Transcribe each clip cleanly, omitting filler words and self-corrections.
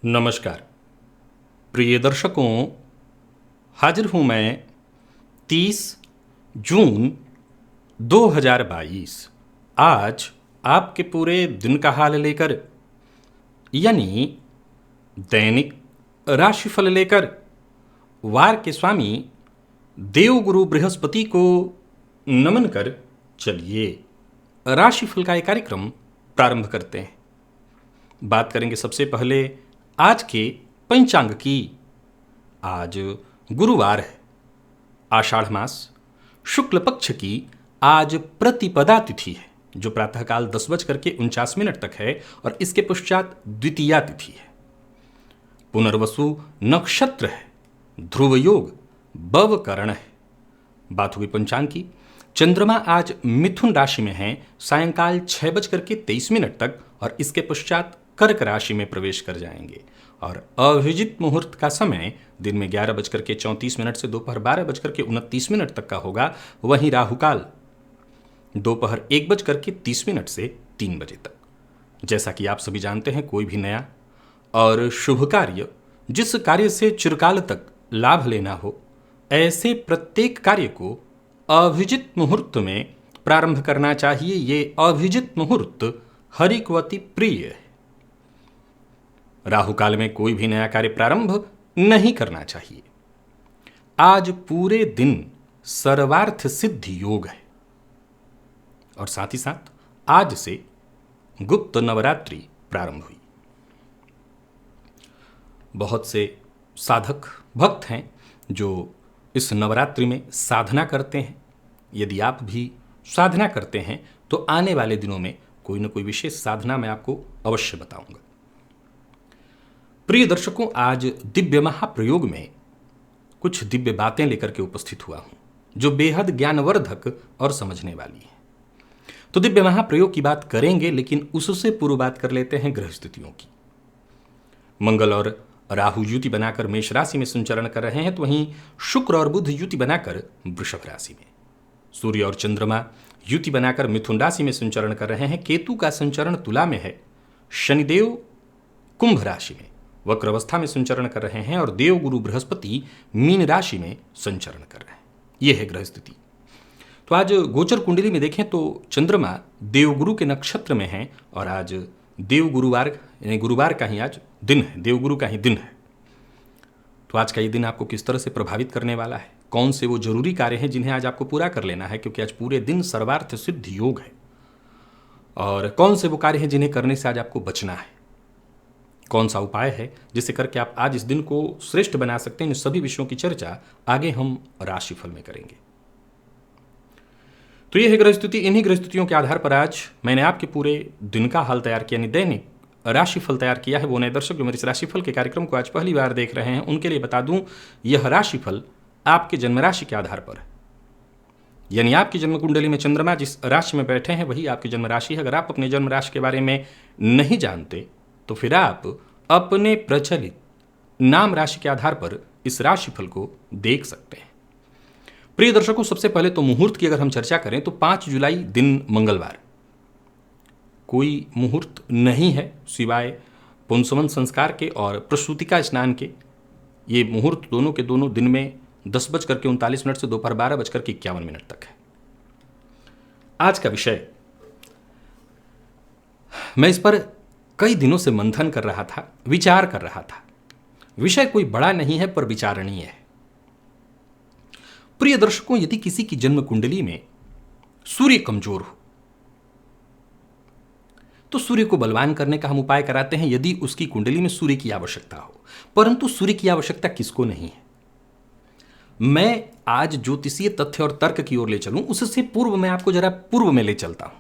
नमस्कार प्रिय दर्शकों, हाजिर हूँ मैं 30 जून 2022 आज आपके पूरे दिन का हाल लेकर, यानी दैनिक राशिफल लेकर वार के स्वामी देवगुरु बृहस्पति को नमन कर चलिए राशिफल का एक कार्यक्रम प्रारंभ करते हैं। बात करेंगे सबसे पहले आज के पंचांग की। आज गुरुवार है, आषाढ़ मास शुक्ल पक्ष की आज प्रतिपदा तिथि है, जो प्रातःकाल 10:49 तक है और इसके पश्चात द्वितीया तिथि है। पुनर्वसु नक्षत्र है, ध्रुव योग बवकरण है। बात हुई पंचांग की। चंद्रमा आज मिथुन राशि में है सायंकाल 6:23 तक और इसके पश्चात कर्क राशि में प्रवेश कर जाएंगे और अभिजित मुहूर्त का समय दिन में 11:34 से दोपहर 12:29 तक का होगा। वहीं राहुकाल दोपहर 1:30 से 3 बजे तक। जैसा कि आप सभी जानते हैं, कोई भी नया और शुभ कार्य, जिस कार्य से चिरकाल तक लाभ लेना हो, ऐसे प्रत्येक कार्य को अभिजित मुहूर्त में प्रारंभ करना चाहिए। ये अभिजित मुहूर्त हरिकवती प्रिय है। राहु काल में कोई भी नया कार्य प्रारंभ नहीं करना चाहिए। आज पूरे दिन सर्वार्थ सिद्धि योग है और साथ ही साथ आज से गुप्त नवरात्रि प्रारंभ हुई। बहुत से साधक भक्त हैं जो इस नवरात्रि में साधना करते हैं। यदि आप भी साधना करते हैं तो आने वाले दिनों में कोई न कोई विशेष साधना मैं आपको अवश्य बताऊंगा। प्रिय दर्शकों, आज दिव्य महाप्रयोग में कुछ दिव्य बातें लेकर के उपस्थित हुआ हूं, जो बेहद ज्ञानवर्धक और समझने वाली है। तो दिव्य महाप्रयोग की बात करेंगे, लेकिन उससे पूर्व बात कर लेते हैं ग्रह स्थितियों की। मंगल और राहु युति बनाकर मेष राशि में संचरण कर रहे हैं, तो वहीं शुक्र और बुध युति बनाकर वृषभ राशि में, सूर्य और चंद्रमा युति बनाकर मिथुन राशि में संचरण कर रहे हैं। केतु का संचरण तुला में है, शनिदेव कुंभ राशि में वक्र अवस्था में संचरण कर रहे हैं और देवगुरु बृहस्पति मीन राशि में संचरण कर रहे हैं। यह है ग्रह स्थिति। तो आज गोचर कुंडली में देखें तो चंद्रमा देवगुरु के नक्षत्र में है और आज देवगुरुवार यानी गुरुवार का ही आज दिन है, देवगुरु का ही दिन है। तो आज का ये दिन आपको किस तरह से प्रभावित करने वाला है, कौन से वो जरूरी कार्य हैं जिन्हें आज आपको पूरा कर लेना है, क्योंकि आज पूरे दिन सर्वार्थ सिद्ध योग है, और कौन से वो कार्य हैं जिन्हें करने से आज आपको बचना है, कौन सा उपाय है जिससे करके आप आज इस दिन को श्रेष्ठ बना सकते हैं। इन सभी विषयों की चर्चा आगे हम राशिफल में करेंगे। तो यह है ग्रह स्थिति। इन्हीं ग्रह स्थितियों के आधार पर आज मैंने आपके पूरे दिन का हाल तैयार किया, यानी दैनिक राशिफल तैयार किया है। वो नए दर्शक जो मेरे इस राशिफल के कार्यक्रम को आज पहली बार देख रहे हैं, उनके लिए बता दूं, यह राशिफल आपके जन्म राशि के आधार पर है। यानी आपकी जन्म कुंडली में चंद्रमा जिस राशि में बैठे हैं वही आपकी जन्म राशि है। अगर आप अपने जन्म राशि के बारे में नहीं जानते तो फिर आप अपने प्रचलित नाम राशि के आधार पर इस राशिफल को देख सकते हैं। प्रिय दर्शकों, सबसे पहले तो मुहूर्त की अगर हम चर्चा करें तो 5 जुलाई दिन मंगलवार, कोई मुहूर्त नहीं है सिवाय पुंसवन संस्कार के और प्रसूतिका स्नान के। ये मुहूर्त दोनों के दोनों दिन में 10:39 से दोपहर 12:51 तक है। आज का विषय, मैं इस पर कई दिनों से मंथन कर रहा था, विचार कर रहा था। विषय कोई बड़ा नहीं है पर विचारणीय है। प्रिय दर्शकों, यदि किसी की जन्म कुंडली में सूर्य कमजोर हो तो सूर्य को बलवान करने का हम उपाय कराते हैं, यदि उसकी कुंडली में सूर्य की आवश्यकता हो। परंतु सूर्य की आवश्यकता किसको नहीं है? मैं आज ज्योतिषीय तथ्य और तर्क की ओर ले चलूं, उससे पूर्व मैं आपको जरा पूर्व में ले चलता हूं।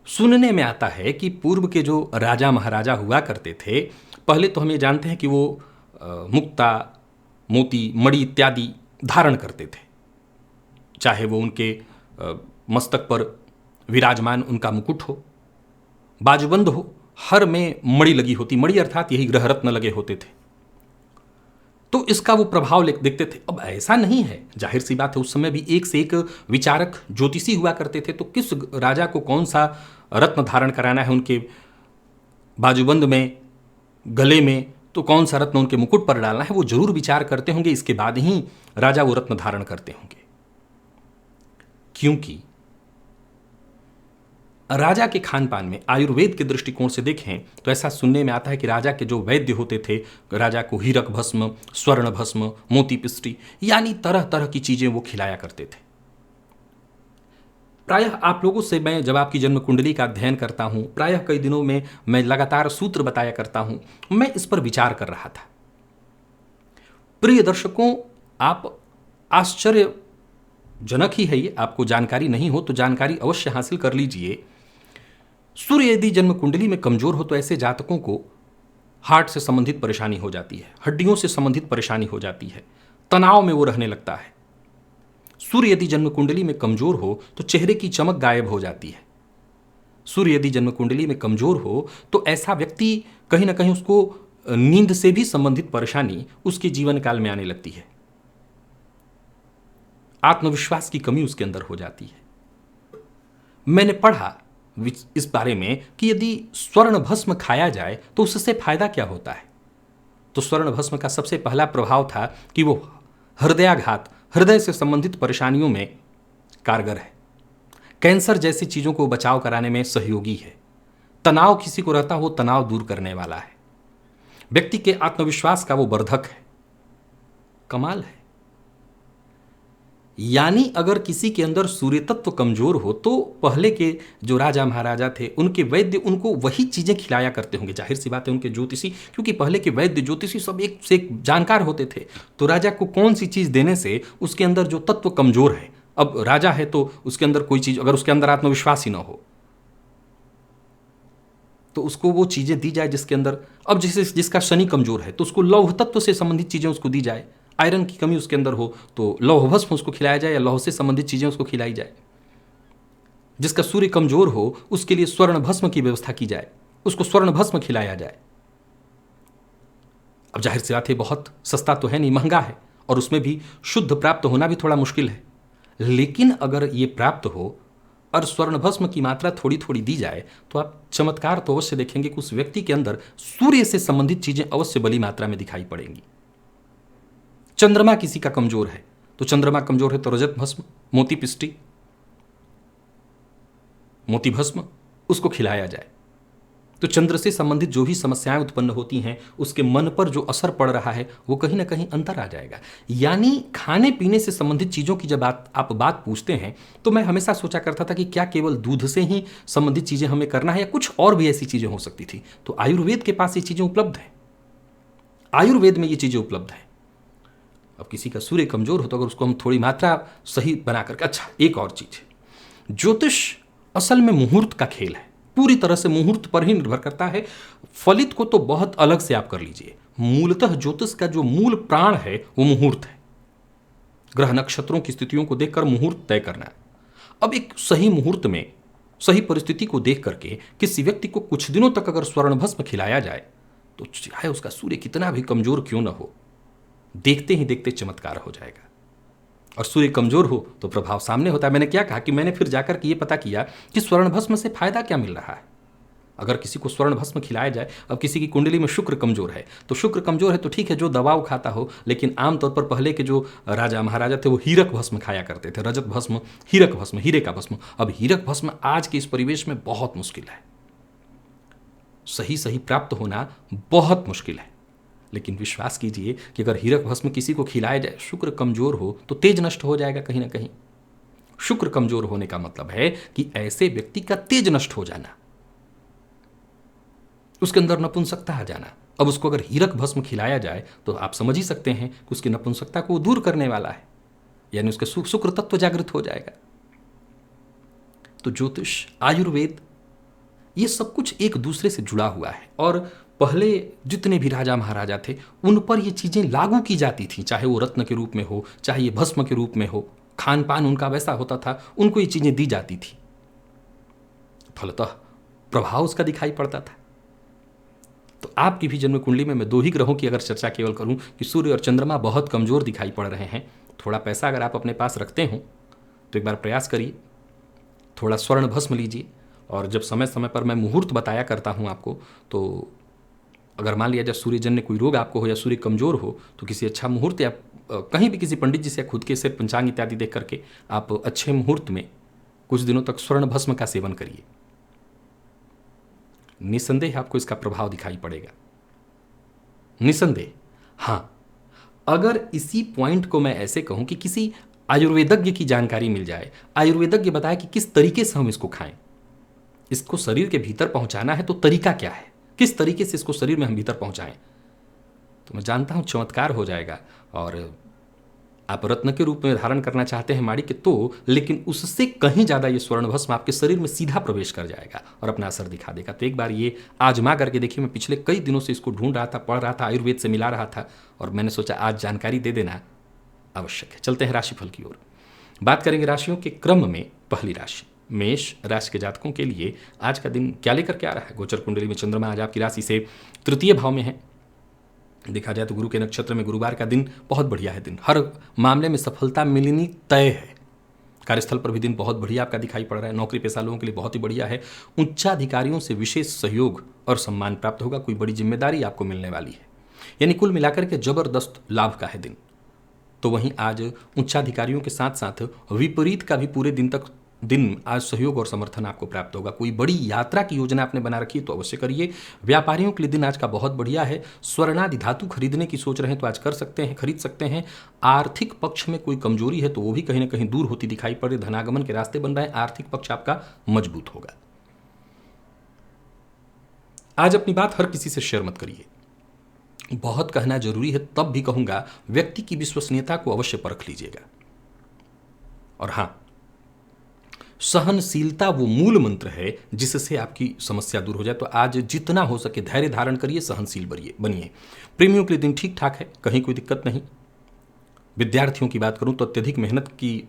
सुनने में आता है कि पूर्व के जो राजा महाराजा हुआ करते थे, पहले तो हम ये जानते हैं कि वो मुक्ता, मोती, मणि इत्यादि धारण करते थे, चाहे वो उनके मस्तक पर विराजमान उनका मुकुट हो, बाजूबंद हो, हर में मणि लगी होती, मणि अर्थात यही ग्रह रत्न लगे होते थे, तो इसका वो प्रभाव देखते थे। अब ऐसा नहीं है, जाहिर सी बात है, उस समय भी एक से एक विचारक ज्योतिषी हुआ करते थे, तो किस राजा को कौन सा रत्न धारण कराना है उनके बाजूबंद में, गले में, तो कौन सा रत्न उनके मुकुट पर डालना है, वो जरूर विचार करते होंगे, इसके बाद ही राजा वो रत्न धारण करते होंगे। क्योंकि राजा के खान पान में आयुर्वेद के दृष्टिकोण से देखें तो ऐसा सुनने में आता है कि राजा के जो वैद्य होते थे, राजा को हीरक भस्म, स्वर्ण भस्म, मोती पिष्टी, यानी तरह तरह की चीजें वो खिलाया करते थे। प्रायः आप लोगों से मैं जब आपकी जन्म कुंडली का अध्ययन करता हूं, प्रायः कई दिनों में मैं लगातार सूत्र बताया करता हूं, मैं इस पर विचार कर रहा था। प्रिय दर्शकों, आप आश्चर्यजनक ही है ये, आपको जानकारी नहीं हो तो जानकारी अवश्य हासिल कर लीजिए। सूर्य यदि जन्म कुंडली में कमजोर हो तो ऐसे जातकों को हार्ट से संबंधित परेशानी हो जाती है, हड्डियों से संबंधित परेशानी हो जाती है, तनाव में वो रहने लगता है। सूर्य यदि जन्म कुंडली में कमजोर हो तो चेहरे की चमक गायब हो जाती है। सूर्य यदि जन्म कुंडली में कमजोर हो तो ऐसा व्यक्ति कहीं ना कहीं उसको नींद से भी संबंधित परेशानी उसके जीवन काल में आने लगती है, आत्मविश्वास की कमी उसके अंदर हो जाती है। मैंने पढ़ा इस बारे में कि यदि स्वर्ण भस्म खाया जाए तो उससे फायदा क्या होता है। तो स्वर्ण भस्म का सबसे पहला प्रभाव था कि वो हृदयाघात, हृदय से संबंधित परेशानियों में कारगर है, कैंसर जैसी चीजों को बचाव कराने में सहयोगी है, तनाव किसी को रहता हो तनाव दूर करने वाला है, व्यक्ति के आत्मविश्वास का वो वर्धक है। कमाल है। यानी अगर किसी के अंदर सूर्य तत्व कमजोर हो तो पहले के जो राजा महाराजा थे उनके वैद्य उनको वही चीजें खिलाया करते होंगे। जाहिर सी बात है उनके ज्योतिषी, क्योंकि पहले के वैद्य ज्योतिषी सब एक से एक जानकार होते थे, तो राजा को कौन सी चीज देने से उसके अंदर जो तत्व कमजोर है, अब राजा है तो उसके अंदर कोई चीज, अगर उसके अंदर आत्मविश्वास ही ना हो तो उसको वो चीजें दी जाए जिसके अंदर, अब जिसका शनि कमजोर है तो उसको लौह तत्व से संबंधित चीजें उसको दी जाए, आयरन की कमी उसके अंदर हो तो लौह भस्म उसको खिलाया जाए या लौह से संबंधित चीजें उसको खिलाई जाए। जिसका सूर्य कमजोर हो उसके लिए स्वर्ण भस्म की व्यवस्था की जाए, उसको स्वर्ण भस्म खिलाया जाए। अब जाहिर सी बात है बहुत सस्ता तो है नहीं, महंगा है, और उसमें भी शुद्ध प्राप्त होना भी थोड़ा मुश्किल है। लेकिन अगर ये प्राप्त हो और स्वर्ण भस्म की मात्रा थोड़ी थोड़ी दी जाए तो आप चमत्कार तो अवश्य देखेंगे कि उस व्यक्ति के अंदर सूर्य से संबंधित चीजें अवश्य बड़ी मात्रा में दिखाई पड़ेंगी। चंद्रमा किसी का कमजोर है तो चंद्रमा कमजोर है तो रजत भस्म, मोती पिष्टी, मोती भस्म उसको खिलाया जाए तो चंद्र से संबंधित जो भी समस्याएं उत्पन्न होती हैं उसके मन पर जो असर पड़ रहा है वो कहीं ना कहीं अंतर आ जाएगा। यानी खाने पीने से संबंधित चीजों की जब आप बात पूछते हैं तो मैं हमेशा सोचा करता था कि क्या केवल दूध से ही संबंधित चीजें हमें करना है या कुछ और भी ऐसी चीजें हो सकती थी। तो आयुर्वेद के पास ये चीजें उपलब्ध हैं, आयुर्वेद में ये चीजें उपलब्ध हैं। अब किसी का सूर्य कमजोर हो तो अगर उसको हम थोड़ी मात्रा सही बना करके, अच्छा एक और चीज, ज्योतिष असल में मुहूर्त का खेल है, पूरी तरह से मुहूर्त पर ही निर्भर करता है। फलित को तो बहुत अलग से आप कर लीजिए, मूलतः ज्योतिष का जो मूल प्राण है वो मुहूर्त है। ग्रह नक्षत्रों की स्थितियों को देखकर मुहूर्त तय करना है। अब एक सही मुहूर्त में सही परिस्थिति को देख करके किसी व्यक्ति को कुछ दिनों तक अगर स्वर्ण भस्म खिलाया जाए तो चाहे उसका सूर्य कितना भी कमजोर क्यों न हो, देखते ही देखते चमत्कार हो जाएगा। और सूर्य कमजोर हो तो प्रभाव सामने होता है। मैंने क्या कहा कि मैंने फिर जाकर के ये पता किया कि स्वर्ण भस्म से फायदा क्या मिल रहा है। अगर किसी को स्वर्ण भस्म खिलाया जाए, अब किसी की कुंडली में शुक्र कमजोर है तो शुक्र कमजोर है तो ठीक है जो दवाओ खाता हो, लेकिन आमतौर पर पहले के जो राजा महाराजा थे वो हीरक भस्म खाया करते थे, रजत भस्म, हीरक भस्म, हीरे का भस्म। अब हीरक भस्म आज के इस परिवेश में बहुत मुश्किल है, सही सही प्राप्त होना बहुत मुश्किल है। लेकिन विश्वास कीजिए कि अगर हीरक भस्म किसी को खिलाया जाए, शुक्र कमजोर हो तो तेज नष्ट हो जाएगा कहीं ना कहीं। शुक्र कमजोर होने का मतलब है कि ऐसे व्यक्ति का तेज नष्ट हो जाना, उसके अंदर नपुंसकता आ जाना। अब उसको अगर हीरक भस्म खिलाया जाए तो आप समझ ही सकते हैं कि उसकी नपुंसकता को दूर करने वाला है, यानी उसके शुक्र तत्व जागृत हो जाएगा। तो ज्योतिष, आयुर्वेद, ये सब कुछ एक दूसरे से जुड़ा हुआ है। और पहले जितने भी राजा महाराजा थे उन पर ये चीज़ें लागू की जाती थी, चाहे वो रत्न के रूप में हो, चाहे ये भस्म के रूप में हो, खान पान उनका वैसा होता था, उनको ये चीज़ें दी जाती थी, फलतः प्रभाव उसका दिखाई पड़ता था। तो आपकी भी जन्म कुंडली में मैं 2 ही ग्रहों की अगर चर्चा केवल करूं कि सूर्य और चंद्रमा बहुत कमज़ोर दिखाई पड़ रहे हैं। थोड़ा पैसा अगर आप अपने पास रखते हो तो एक बार प्रयास करिए, थोड़ा स्वर्ण भस्म लीजिए, और जब समय समय पर मैं मुहूर्त बताया करता हूं आपको, तो अगर मान लिया जब सूर्यजन्य कोई रोग आपको हो या सूर्य कमज़ोर हो तो किसी अच्छा मुहूर्त या कहीं भी किसी पंडित जी से खुद के से पंचांग इत्यादि देख करके आप अच्छे मुहूर्त में कुछ दिनों तक स्वर्ण भस्म का सेवन करिए। निसंदेह आपको इसका प्रभाव दिखाई पड़ेगा, निसंदेह। हाँ, अगर इसी पॉइंट को मैं ऐसे कहूं कि किसी आयुर्वेदज्ञ की जानकारी मिल जाए, आयुर्वेदज्ञ बताए कि किस तरीके से हम इसको खाएं, इसको शरीर के भीतर पहुंचाना है तो तरीका क्या है, किस तरीके से इसको शरीर में हम भीतर पहुंचाएं, तो मैं जानता हूं चमत्कार हो जाएगा। और आप रत्न के रूप में धारण करना चाहते हैं माणिक्य तो, लेकिन उससे कहीं ज़्यादा ये स्वर्ण भस्म आपके शरीर में सीधा प्रवेश कर जाएगा और अपना असर दिखा देगा। तो एक बार ये आजमा करके देखिए। मैं पिछले कई दिनों से इसको ढूंढ रहा था, पढ़ रहा था, आयुर्वेद से मिला रहा था, और मैंने सोचा आज जानकारी दे देना आवश्यक है। चलते हैं राशिफल की ओर, बात करेंगे राशियों के क्रम में। पहली राशि मेष राशि के जातकों के लिए आज का दिन क्या लेकर के आ रहा है। गोचर कुंडली में चंद्रमा आज आपकी राशि से तृतीय भाव में है। देखा जाए तो गुरु के नक्षत्र में गुरुवार का दिन बहुत बढ़िया है। दिन हर मामले में सफलता मिलनी तय है। कार्यस्थल पर भी दिन बहुत बढ़िया आपका दिखाई पड़ रहा है। नौकरी पेशा लोगों के लिए बहुत ही बढ़िया है। उच्चाधिकारियों से विशेष सहयोग और सम्मान प्राप्त होगा। कोई बड़ी जिम्मेदारी आपको मिलने वाली है, यानी कुल मिलाकर के जबरदस्त लाभ का है दिन। तो वहीं आज उच्चाधिकारियों के साथ साथ विपरीत का भी पूरे दिन आज सहयोग और समर्थन आपको प्राप्त होगा। कोई बड़ी यात्रा की योजना आपने बना रखी है तो अवश्य करिए। व्यापारियों के लिए दिन आज का बहुत बढ़िया है। स्वर्णादि धातु खरीदने की सोच रहे हैं तो आज कर सकते हैं, खरीद सकते हैं। आर्थिक पक्ष में कोई कमजोरी है तो वो भी कहीं ना कहीं दूर होती दिखाई पड़ रही। धनागमन के रास्ते बन रहे हैं। आर्थिक पक्ष आपका मजबूत होगा। आज अपनी बात हर किसी से शेयर मत करिए। बहुत कहना जरूरी है, तब भी कहूंगा व्यक्ति की विश्वसनीयता को अवश्य परख लीजिएगा। और हां, सहनशीलता वो मूल मंत्र है जिससे आपकी समस्या दूर हो जाए। तो आज जितना हो सके धैर्य धारण करिए, सहनशील बनिए। प्रेमियों के लिए दिन ठीक ठाक है, कहीं कोई दिक्कत नहीं। विद्यार्थियों की बात करूं तो अत्यधिक मेहनत की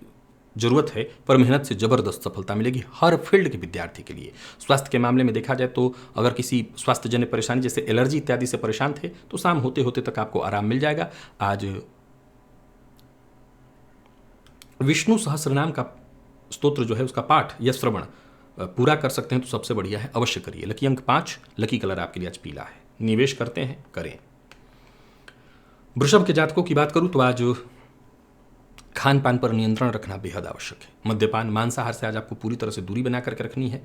जरूरत है, पर मेहनत से जबरदस्त सफलता मिलेगी हर फील्ड के विद्यार्थी के लिए। स्वास्थ्य के मामले में देखा जाए तो अगर किसी स्वास्थ्यजन्य परेशानी जैसे एलर्जी इत्यादि से परेशान थे तो शाम होते होते तक आपको आराम मिल जाएगा। आज विष्णु सहस्रनाम का स्तोत्र जो है उसका पाठ या श्रवण पूरा कर सकते हैं तो सबसे बढ़िया है, अवश्य करिए। लकी अंक 5, लकी कलर आपके लिए आज पीला है। निवेश करते हैं, करें। वृषभ के जातकों की बात करूं तो आज खान पान पर नियंत्रण रखना बेहद आवश्यक है। मद्यपान, मांसाहार से आज आपको पूरी तरह से दूरी बना करके रखनी है।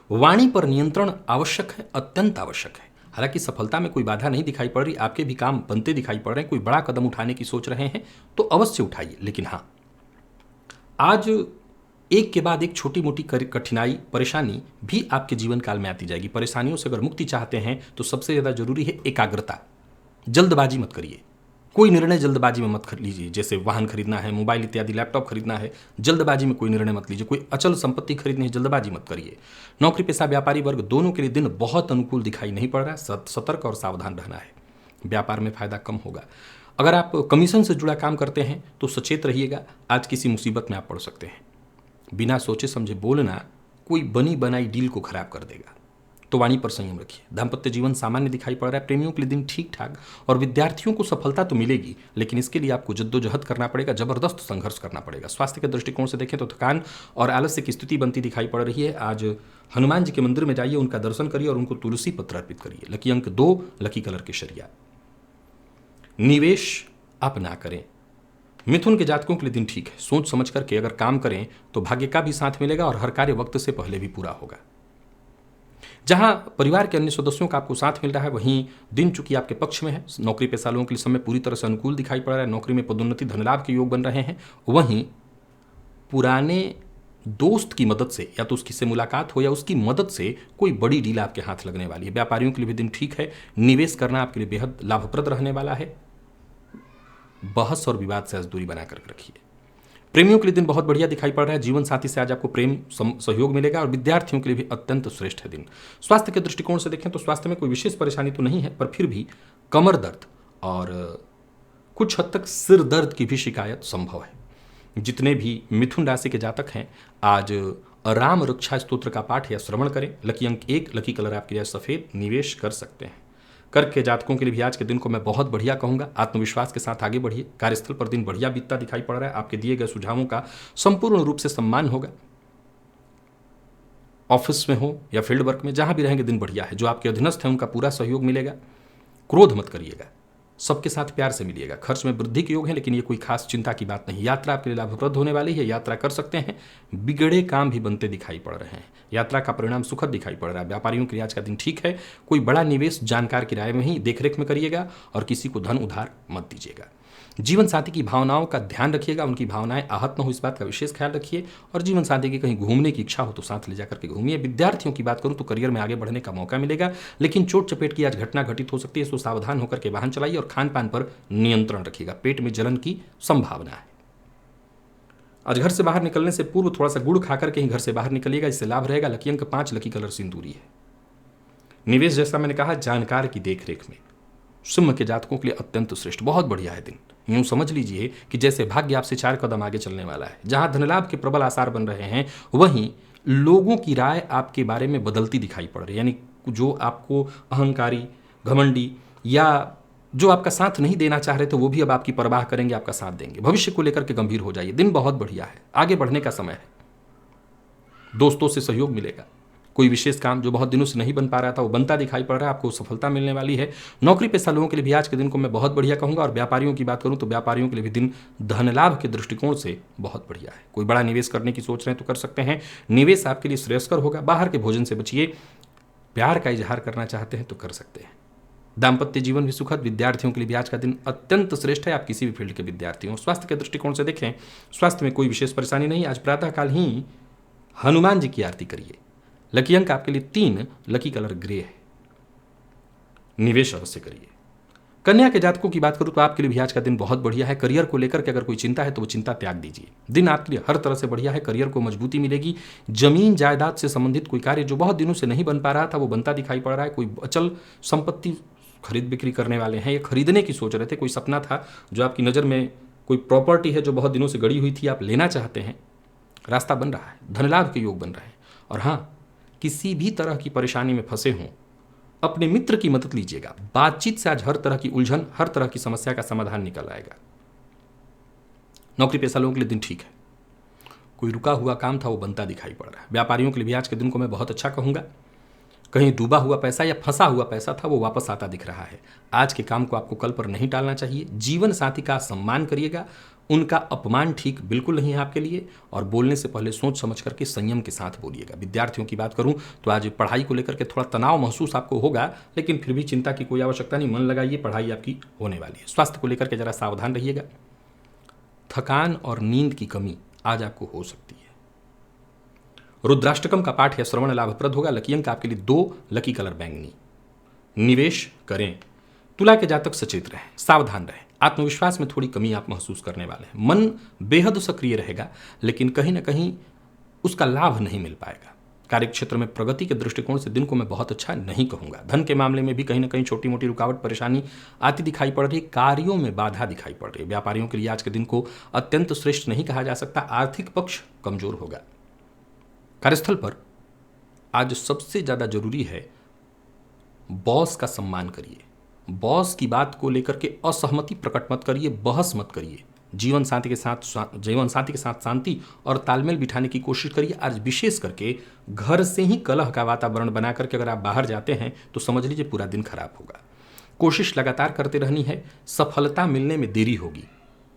वाणी पर नियंत्रण आवश्यक है, अत्यंत आवश्यक है। हालांकि सफलता में कोई बाधा नहीं दिखाई पड़ रही, आपके भी काम बनते दिखाई पड़ रहे हैं। कोई बड़ा कदम उठाने की सोच रहे हैं तो अवश्य उठाइए। लेकिन हाँ, आज एक के बाद एक छोटी मोटी कठिनाई, परेशानी भी आपके जीवन काल में आती जाएगी। परेशानियों से अगर मुक्ति चाहते हैं तो सबसे ज़्यादा जरूरी है एकाग्रता। जल्दबाजी मत करिए, कोई निर्णय जल्दबाजी में मत लीजिए। जैसे वाहन खरीदना है, मोबाइल इत्यादि, लैपटॉप खरीदना है, जल्दबाजी में कोई निर्णय मत लीजिए। कोई अचल संपत्ति खरीदनी है, जल्दबाजी मत करिए। नौकरी पेशा व्यापारी वर्ग दोनों के लिए दिन बहुत अनुकूल दिखाई नहीं पड़ रहा है। सतर्क और सावधान रहना है। व्यापार में फायदा कम होगा। अगर आप कमीशन से जुड़ा काम करते हैं तो सचेत रहिएगा, आज किसी मुसीबत में आप पड़ सकते हैं। बिना सोचे समझे बोलना कोई बनी बनाई डील को खराब कर देगा। तो वाणी पर संयम रखिए। दाम्पत्य जीवन सामान्य दिखाई पड़ रहा है। प्रेमियों के लिए दिन ठीक ठाक, और विद्यार्थियों को सफलता तो मिलेगी, लेकिन इसके लिए आपको जद्दोजहद करना पड़ेगा, जबरदस्त संघर्ष करना पड़ेगा। स्वास्थ्य के दृष्टिकोण से देखें तो थकान और आलस्य की स्थिति बनती दिखाई पड़ रही है। आज हनुमान जी के मंदिर में जाइए, उनका दर्शन करिए और उनको तुलसी पत्र अर्पित करिए। लकी अंक 2, लकी कलर केसरिया। निवेश आप ना करें। मिथुन के जातकों के लिए दिन ठीक है। सोच समझ करके अगर काम करें तो भाग्य का भी साथ मिलेगा और हर कार्य वक्त से पहले भी पूरा होगा। जहां परिवार के अन्य सदस्यों का आपको साथ मिल रहा है, वहीं दिन चूंकि आपके पक्ष में है। नौकरी पेशा लोगों के लिए समय पूरी तरह से अनुकूल दिखाई पड़ रहा है। नौकरी में पदोन्नति, धनलाभ के योग बन रहे हैं। वहीं पुराने दोस्त की मदद से, या तो उसकी से मुलाकात हो या उसकी मदद से कोई बड़ी डील आपके हाथ लगने वाली है। व्यापारियों के लिए भी दिन ठीक है। निवेश करना आपके लिए बेहद लाभप्रद रहने वाला है। बहस और विवाद से आज दूरी बनाकर रखिए। प्रेमियों के लिए दिन बहुत बढ़िया दिखाई पड़ रहा है। जीवन साथी से आज आपको प्रेम सहयोग मिलेगा और विद्यार्थियों के लिए भी अत्यंत श्रेष्ठ है दिन। स्वास्थ्य के दृष्टिकोण से देखें तो स्वास्थ्य में कोई विशेष परेशानी तो नहीं है, पर फिर भी कमर दर्द और कुछ हद तक सिर दर्द की भी शिकायत संभव है। जितने भी मिथुन राशि के जातक हैं आज राम रक्षा स्तोत्र का पाठ या श्रवण करें। लकी अंक 1, लकी कलर आपके लिए सफेद, निवेश कर सकते हैं। कर्क के जातकों के लिए भी आज के दिन को मैं बहुत बढ़िया कहूंगा। आत्मविश्वास के साथ आगे बढ़िए। कार्यस्थल पर दिन बढ़िया बीतता दिखाई पड़ रहा है। आपके दिए गए सुझावों का संपूर्ण रूप से सम्मान होगा। ऑफिस में हो या फील्ड वर्क में, जहां भी रहेंगे दिन बढ़िया है। जो आपके अधीनस्थ हैं उनका पूरा सहयोग मिलेगा। क्रोध मत करिएगा, सबके साथ प्यार से मिलिएगा। खर्च में वृद्धि के योग है, लेकिन ये कोई खास चिंता की बात नहीं। यात्रा आपके लिए लाभप्रद होने वाली है, यात्रा कर सकते हैं। बिगड़े काम भी बनते दिखाई पड़ रहे हैं। यात्रा का परिणाम सुखद दिखाई पड़ रहा है। व्यापारियों के लिए आज का दिन ठीक है। कोई बड़ा निवेश जानकार की राय में ही देखरेख में करिएगा और किसी को धन उधार मत दीजिएगा। जीवन साथी की भावनाओं का ध्यान रखिएगा, उनकी भावनाएं आहत न हो, इस बात का विशेष ख्याल रखिए। और जीवन साथी की कहीं घूमने की इच्छा हो तो साथ ले जाकर के घूमिए। विद्यार्थियों की बात करूं तो करियर में आगे बढ़ने का मौका मिलेगा, लेकिन चोट चपेट की आज घटना घटित हो सकती है, सो सावधान होकर के वाहन चलाइए और खान पान पर नियंत्रण रखिएगा। पेट में जलन की संभावना है। आज घर से बाहर निकलने से पूर्व थोड़ा सा गुड़ खाकर के ही घर से बाहर निकलिएगा, इससे लाभ रहेगा। लकी अंक 5, लकी कलर सिंदूरी है। निवेश जैसा मैंने कहा जानकार की देखरेख में सिंह के जातकों के लिए अत्यंत श्रेष्ठ, बहुत बढ़िया है दिन। यूं समझ लीजिए कि जैसे भाग्य आपसे 4 कदम आगे चलने वाला है। जहां धनलाभ के प्रबल आसार बन रहे हैं, वहीं लोगों की राय आपके बारे में बदलती दिखाई पड़ रही है। यानी जो आपको अहंकारी, घमंडी या जो आपका साथ नहीं देना चाह रहे थे, वो भी अब आपकी परवाह करेंगे, आपका साथ देंगे। भविष्य को लेकर के गंभीर हो जाइए। दिन बहुत बढ़िया है, आगे बढ़ने का समय है। दोस्तों से सहयोग मिलेगा। कोई विशेष काम जो बहुत दिनों से नहीं बन पा रहा था वो बनता दिखाई पड़ रहा है, आपको सफलता मिलने वाली है। नौकरी पेशा लोगों के लिए भी आज के दिन को मैं बहुत बढ़िया कहूंगा। और व्यापारियों की बात करूं तो व्यापारियों के लिए भी दिन धन लाभ के दृष्टिकोण से बहुत बढ़िया है। कोई बड़ा निवेश करने की सोच रहे हैं तो कर सकते हैं। निवेश आपके लिए श्रेयस्कर होगा। बाहर के भोजन से बचिए। प्यार का इजहार करना चाहते हैं तो कर सकते हैं। दाम्पत्य जीवन भी सुखद। विद्यार्थियों के लिए भी आज का दिन अत्यंत श्रेष्ठ है। आप किसी भी फील्ड के विद्यार्थी हो। स्वास्थ्य के दृष्टिकोण से देखें, स्वास्थ्य में कोई विशेष परेशानी नहीं। आज प्रातःकाल ही हनुमान जी की आरती करिए। लकी अंक आपके लिए 3, लकी कलर ग्रे है। निवेश अवश्य करिए। कन्या के जातकों की बात करूं तो आपके लिए भी आज का दिन बहुत बढ़िया है। करियर को लेकर के अगर कोई चिंता है तो वो चिंता त्याग दीजिए। दिन आपके लिए हर तरह से बढ़िया है। करियर को मजबूती मिलेगी। जमीन जायदाद से संबंधित कोई कार्य जो बहुत दिनों से नहीं बन पा रहा था वो बनता दिखाई पड़ रहा है। कोई अचल संपत्ति खरीद बिक्री करने वाले हैं या खरीदने की सोच रहे थे, कोई सपना था जो आपकी नज़र में, कोई प्रॉपर्टी है जो बहुत दिनों से गड़ी हुई थी, आप लेना चाहते हैं, रास्ता बन रहा है। धनलाभ के योग बन रहे हैं। और हाँ, किसी भी तरह की परेशानी में फंसे हों, अपने मित्र की मदद लीजिएगा। बातचीत से आज हर तरह की उलझन, हर तरह की समस्या का समाधान निकल आएगा। नौकरी पेशा लोगों के लिए दिन ठीक है। कोई रुका हुआ काम था वो बनता दिखाई पड़ रहा है। व्यापारियों के लिए भी आज के दिन को मैं बहुत अच्छा कहूंगा। कहीं डूबा हुआ पैसा या फंसा हुआ पैसा था वो वापस आता दिख रहा है। आज के काम को आपको कल पर नहीं टालना चाहिए। जीवन साथी का सम्मान करिएगा। उनका अपमान ठीक बिल्कुल नहीं है आपके लिए। और बोलने से पहले सोच समझ करके संयम के साथ बोलिएगा। विद्यार्थियों की बात करूं तो आज पढ़ाई को लेकर के थोड़ा तनाव महसूस आपको होगा, लेकिन फिर भी चिंता की कोई आवश्यकता नहीं। मन लगाइए, पढ़ाई आपकी होने वाली है। स्वास्थ्य को लेकर के जरा सावधान रहिएगा। थकान और नींद की कमी आज आपको हो सकती है। रुद्राष्टकम का पाठ या श्रवण लाभप्रद होगा। लकी अंक आपके लिए 2, लकी कलर बैंगनी। निवेश करें। तुला के जातक सचेत रहें, सावधान रहें। आत्मविश्वास में थोड़ी कमी आप महसूस करने वाले हैं। मन बेहद सक्रिय रहेगा, लेकिन कहीं ना कहीं उसका लाभ नहीं मिल पाएगा। कार्यक्षेत्र में प्रगति के दृष्टिकोण से दिन को मैं बहुत अच्छा नहीं कहूंगा। धन के मामले में भी कहीं ना कहीं छोटी मोटी रुकावट, परेशानी आती दिखाई पड़ रही है। कार्यों में बाधा दिखाई पड़ रही है। व्यापारियों के लिए आज के दिन को अत्यंत श्रेष्ठ नहीं कहा जा सकता। आर्थिक पक्ष कमजोर होगा। कार्यस्थल पर आज सबसे ज्यादा जरूरी है बॉस का सम्मान करिए। बॉस की बात को लेकर के असहमति प्रकट मत करिए, बहस मत करिए। जीवन साथी के साथ शांति और तालमेल बिठाने की कोशिश करिए। आज विशेष करके घर से ही कलह का वातावरण बना करके अगर आप बाहर जाते हैं तो समझ लीजिए पूरा दिन खराब होगा। कोशिश लगातार करते रहनी है। सफलता मिलने में देरी होगी।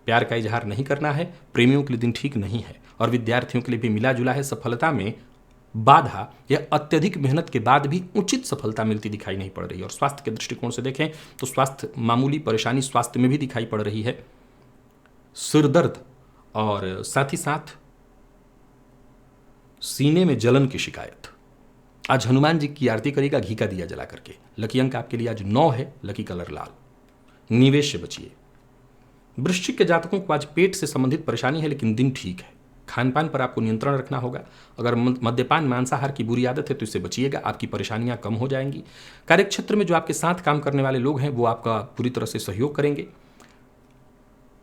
प्यार का इजहार नहीं करना है। प्रेमियों के लिए दिन ठीक नहीं है और विद्यार्थियों के लिए भी मिला जुला है। सफलता में बाधा या अत्यधिक मेहनत के बाद भी उचित सफलता मिलती दिखाई नहीं पड़ रही। और स्वास्थ्य के दृष्टिकोण से देखें तो स्वास्थ्य मामूली परेशानी स्वास्थ्य में भी दिखाई पड़ रही है। सिर दर्द और साथ ही साथ सीने में जलन की शिकायत। आज हनुमान जी की आरती करिएगा घी का दिया जला करके। लकी अंक आपके लिए आज 9 है, लकी कलर लाल। निवेश से बचिए। वृश्चिक के जातकों को आज पेट से संबंधित परेशानी है, लेकिन दिन ठीक है। खान पान पर आपको नियंत्रण रखना होगा। अगर मद्यपान मांसाहार की बुरी आदत है तो इससे बचिएगा, आपकी परेशानियां कम हो जाएंगी। कार्यक्षेत्र में जो आपके साथ काम करने वाले लोग हैं वो आपका पूरी तरह से सहयोग करेंगे।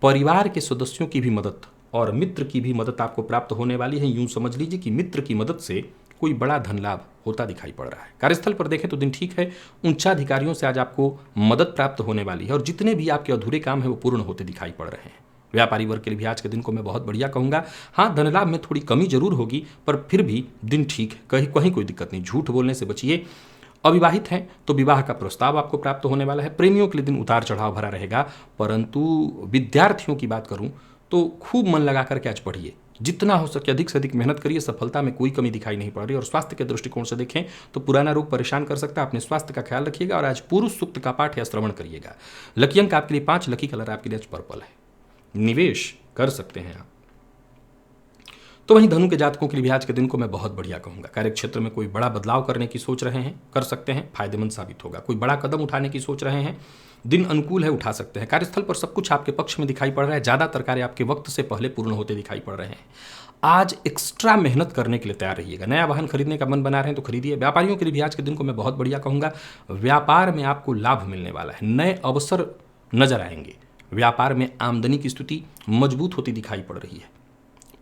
परिवार के सदस्यों की भी मदद और मित्र की भी मदद आपको प्राप्त होने वाली है। यूं समझ लीजिए कि मित्र की मदद से कोई बड़ा धन लाभ होता दिखाई पड़ रहा है। कार्यस्थल पर देखें तो दिन ठीक है। उच्चाधिकारियों से आज आपको मदद प्राप्त होने वाली है और जितने भी आपके अधूरे काम हैं वो पूर्ण होते दिखाई पड़ रहे हैं। व्यापारी वर्ग के लिए भी आज के दिन को मैं बहुत बढ़िया कहूंगा। हाँ, धन लाभ में थोड़ी कमी जरूर होगी, पर फिर भी दिन ठीक है, कहीं कहीं कोई दिक्कत नहीं। झूठ बोलने से बचिए। अविवाहित हैं तो विवाह का प्रस्ताव आपको प्राप्त होने वाला है। प्रेमियों के लिए दिन उतार चढ़ाव भरा रहेगा, परंतु विद्यार्थियों की बात करूं तो खूब मन लगा करके आज पढ़िए। जितना हो सके अधिक से अधिक मेहनत करिए, सफलता में कोई कमी दिखाई नहीं पड़ रही। और स्वास्थ्य के दृष्टिकोण से देखें तो पुराना रोग परेशान कर सकता है, अपने स्वास्थ्य का ख्याल रखिएगा और आज पुरुष सूक्त का पाठ या श्रवण करिएगा। लकी अंक आपके लिए 5, लकी कलर आपके लिए आज पर्पल है। निवेश कर सकते हैं आप। तो वहीं धनु के जातकों के लिए भी आज के दिन को मैं बहुत बढ़िया कहूंगा। कार्यक्षेत्र में कोई बड़ा बदलाव करने की सोच रहे हैं, कर सकते हैं, फायदेमंद साबित होगा। कोई बड़ा कदम उठाने की सोच रहे हैं, दिन अनुकूल है, उठा सकते हैं। कार्यस्थल पर सब कुछ आपके पक्ष में दिखाई पड़ रहा है। ज्यादातर कार्य आपके वक्त से पहले पूर्ण होते दिखाई पड़ रहे हैं। आज एक्स्ट्रा मेहनत करने के लिए तैयार रहिएगा। नया वाहन खरीदने का मन बना रहे हैं तो खरीदिए। व्यापारियों के लिए भी आज के दिन को मैं बहुत बढ़िया कहूंगा। व्यापार में आपको लाभ मिलने वाला है, नए अवसर नजर आएंगे। व्यापार में आमदनी की स्थिति मजबूत होती दिखाई पड़ रही है।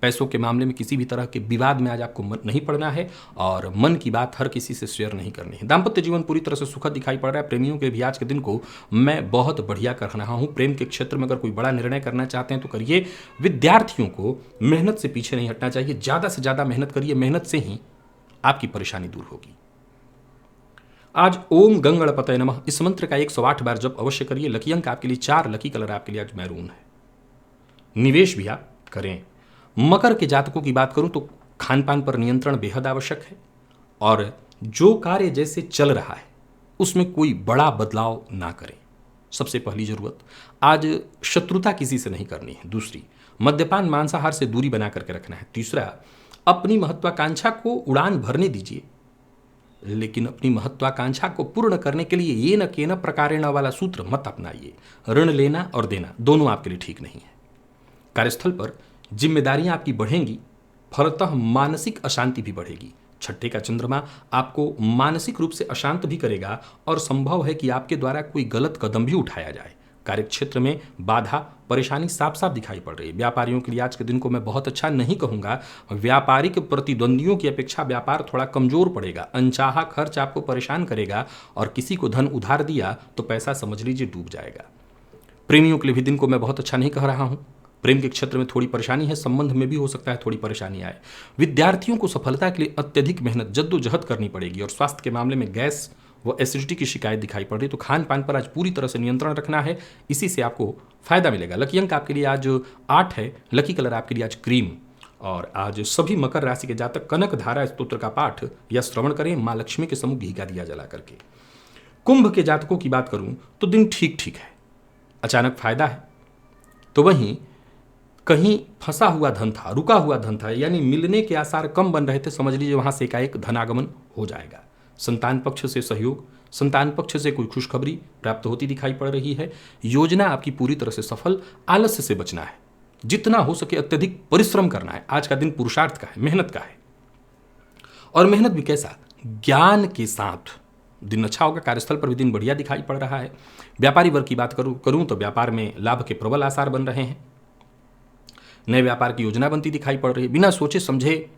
पैसों के मामले में किसी भी तरह के विवाद में आज आपको नहीं पड़ना है और मन की बात हर किसी से शेयर नहीं करनी है। दाम्पत्य जीवन पूरी तरह से सुखद दिखाई पड़ रहा है। प्रेमियों के भी आज के दिन को मैं बहुत बढ़िया कर रहा हूं। प्रेम के क्षेत्र में अगर कोई बड़ा निर्णय करना चाहते हैं तो करिए। विद्यार्थियों को मेहनत से पीछे नहीं हटना चाहिए, ज्यादा से ज्यादा मेहनत करिए। मेहनत से ही आपकी परेशानी दूर होगी। आज ओम गंगणपतये नमः इस मंत्र का 108 बार जप अवश्य करिए। लकी अंक आपके लिए 4, लकी कलर आपके लिए आज मैरून है। निवेश भी आप करें। मकर के जातकों की बात करूं तो खान पान पर नियंत्रण बेहद आवश्यक है और जो कार्य जैसे चल रहा है उसमें कोई बड़ा बदलाव ना करें। सबसे पहली जरूरत, आज शत्रुता किसी से नहीं करनी है। दूसरी, मद्यपान मांसाहार से दूरी बना करके रखना है। तीसरा, अपनी महत्वाकांक्षा को उड़ान भरने दीजिए, लेकिन अपनी महत्वाकांक्षा को पूर्ण करने के लिए ये न केन प्रकारेण वाला सूत्र मत अपनाइए। ऋण लेना और देना दोनों आपके लिए ठीक नहीं है। कार्यस्थल पर जिम्मेदारियां आपकी बढ़ेंगी, फलतः मानसिक अशांति भी बढ़ेगी। छठे का चंद्रमा आपको मानसिक रूप से अशांत भी करेगा और संभव है कि आपके द्वारा कोई गलत कदम भी उठाया जाए। कार्यक्षेत्र में बाधा परेशानी साफ साफ दिखाई पड़ रही है। व्यापारियों के लिए आज के दिन को मैं बहुत अच्छा नहीं कहूंगा। व्यापारिक प्रतिद्वंदियों की अपेक्षा व्यापार थोड़ा कमजोर पड़ेगा। अनचाहा खर्च आपको परेशान करेगा और किसी को धन उधार दिया तो पैसा समझ लीजिए डूब जाएगा। प्रेमियों के लिए भी दिन को मैं बहुत अच्छा नहीं कह रहा हूं। प्रेम के क्षेत्र में थोड़ी परेशानी है, संबंध में भी हो सकता है थोड़ी परेशानी आए। विद्यार्थियों को सफलता के लिए अत्यधिक मेहनत जद्दोजहद करनी पड़ेगी और स्वास्थ्य के मामले में गैस व एसिडिटी की शिकायत दिखाई पड़ रही है, तो खान पान पर आज पूरी तरह से नियंत्रण रखना है, इसी से आपको फायदा मिलेगा। लकी अंक आपके लिए आज 8 है, लकी कलर आपके लिए आज क्रीम। और आज सभी मकर राशि के जातक कनक धारा स्तोत्र का पाठ या श्रवण करें, माँ लक्ष्मी के सम्मुख घी का दिया जला करके। कुंभ के जातकों की बात करूं तो दिन ठीक ठीक है, अचानक फायदा है। तो वहीं कहीं फंसा हुआ धन था, रुका हुआ धन था, यानी मिलने के आसार कम बन रहे थे, समझ लीजिए वहां से एकाएक धनागमन हो जाएगा। संतान पक्ष से सहयोग, संतान पक्ष से कोई खुशखबरी प्राप्त होती दिखाई पड़ रही है। योजना आपकी पूरी तरह से सफल। आलस्य से बचना है, जितना हो सके अत्यधिक परिश्रम करना है। आज का दिन पुरुषार्थ का है, मेहनत का है, और मेहनत भी कैसा, ज्ञान के साथ दिन अच्छा होगा। कार्यस्थल पर भी दिन बढ़िया दिखाई पड़ रहा है। व्यापारी वर्ग की बात करूं तो व्यापार में लाभ के प्रबल आसार बन रहे हैं। नए व्यापार की योजना बनती दिखाई पड़ रही है। बिना सोचे समझे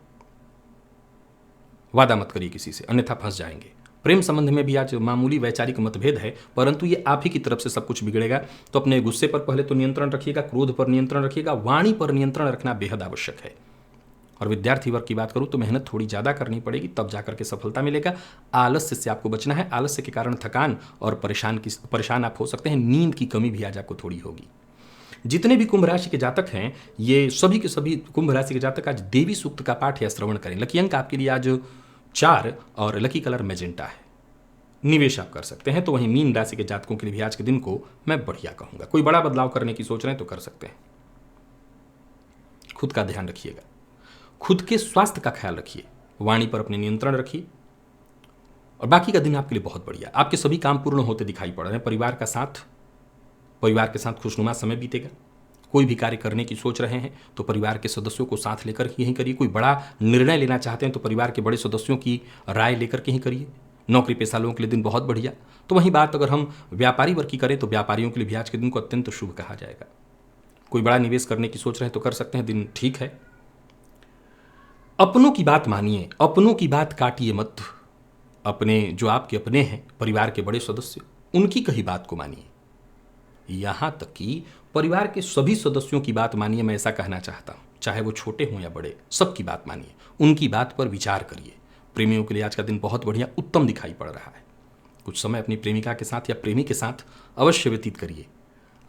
वादा मत करिए किसी से, अन्यथा फंस जाएंगे। प्रेम संबंध में भी आज मामूली वैचारिक मतभेद है, परंतु ये आप ही की तरफ से सब कुछ बिगड़ेगा। तो अपने गुस्से पर पहले तो नियंत्रण रखिएगा, क्रोध पर नियंत्रण रखिएगा, वाणी पर नियंत्रण रखना बेहद आवश्यक है। और विद्यार्थी वर्ग की बात करूं तो मेहनत थोड़ी ज्यादा करनी पड़ेगी, तब जाकर के सफलता मिलेगा। आलस्य से आपको बचना है। आलस्य के कारण थकान और परेशान आप हो सकते हैं। नींद की कमी भी आज आपको थोड़ी होगी। जितने भी कुंभ राशि के जातक हैं, ये सभी के सभी कुंभ राशि के जातक आज देवी सूक्त का पाठ या श्रवण करें। लकी अंक आपके लिए आज 4 और लकी कलर मैजेंटा है। निवेश आप कर सकते हैं। तो वहीं मीन राशि के जातकों के लिए भी आज के दिन को मैं बढ़िया कहूंगा। कोई बड़ा बदलाव करने की सोच रहे हैं तो कर सकते हैं। खुद का ध्यान रखिएगा, खुद के स्वास्थ्य का ख्याल रखिए, वाणी पर अपने नियंत्रण रखिए, और बाकी का दिन आपके लिए बहुत बढ़िया। आपके सभी काम पूर्ण होते दिखाई पड़ रहे हैं। परिवार के साथ खुशनुमा समय बीतेगा। कोई भी कार्य करने की सोच रहे हैं तो परिवार के सदस्यों को साथ लेकर के ही करिए। कोई बड़ा निर्णय लेना चाहते हैं तो परिवार के बड़े सदस्यों की राय लेकर के ही करिए। नौकरी पेशा लोगों के लिए दिन बहुत बढ़िया। तो वहीं बात अगर हम व्यापारी वर्ग की करें तो व्यापारियों के लिए भी आज के दिन को अत्यंत शुभ कहा जाएगा। कोई बड़ा निवेश करने की सोच रहे हैं तो कर सकते हैं, दिन ठीक है। अपनों की बात मानिए, अपनों की बात काटिए मत। अपने जो आपके अपने हैं, परिवार के बड़े सदस्य, उनकी कही बात को मानिए। यहां तक कि परिवार के सभी सदस्यों की बात मानिए, मैं ऐसा कहना चाहता हूं, चाहे वो छोटे हों या बड़े, सबकी बात मानिए, उनकी बात पर विचार करिए। प्रेमियों के लिए आज का दिन बहुत बढ़िया, उत्तम दिखाई पड़ रहा है। कुछ समय अपनी प्रेमिका के साथ या प्रेमी के साथ अवश्य व्यतीत करिए।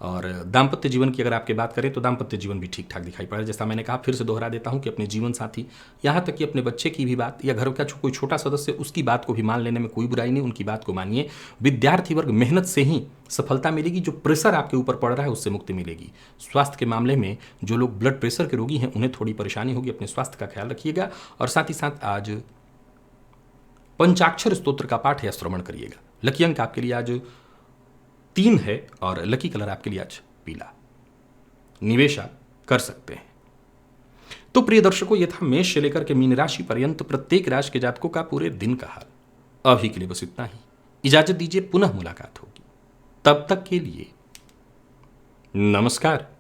और दाम्पत्य जीवन की अगर आपकी बात करें तो दाम्पत्य जीवन भी ठीक ठाक दिखाई पड़ रहा है। जैसा मैंने कहा, फिर से दोहरा देता हूं कि अपने जीवन साथी, यहाँ तक कि अपने बच्चे की भी बात या घर का कोई छोटा सदस्य, उसकी बात को भी मान लेने में कोई बुराई नहीं, उनकी बात को मानिए। विद्यार्थी वर्ग, मेहनत से ही सफलता मिलेगी। जो प्रेशर आपके ऊपर पड़ रहा है उससे मुक्ति मिलेगी। स्वास्थ्य के मामले में जो लोग ब्लड प्रेशर के रोगी हैं उन्हें थोड़ी परेशानी होगी, अपने स्वास्थ्य का ख्याल रखिएगा। और साथ ही साथ आज पंचाक्षर स्तोत्र का पाठ या श्रवण करिएगा। लकी अंक आपके लिए आज 3 है और लकी कलर आपके लिए आज पीला। निवेश आप कर सकते हैं। तो प्रिय दर्शकों, यह था मेष से लेकर के मीन राशि पर्यंत प्रत्येक राशि के जातकों का पूरे दिन का हाल। अभी के लिए बस इतना ही। इजाजत दीजिए, पुनः मुलाकात होगी। तब तक के लिए नमस्कार।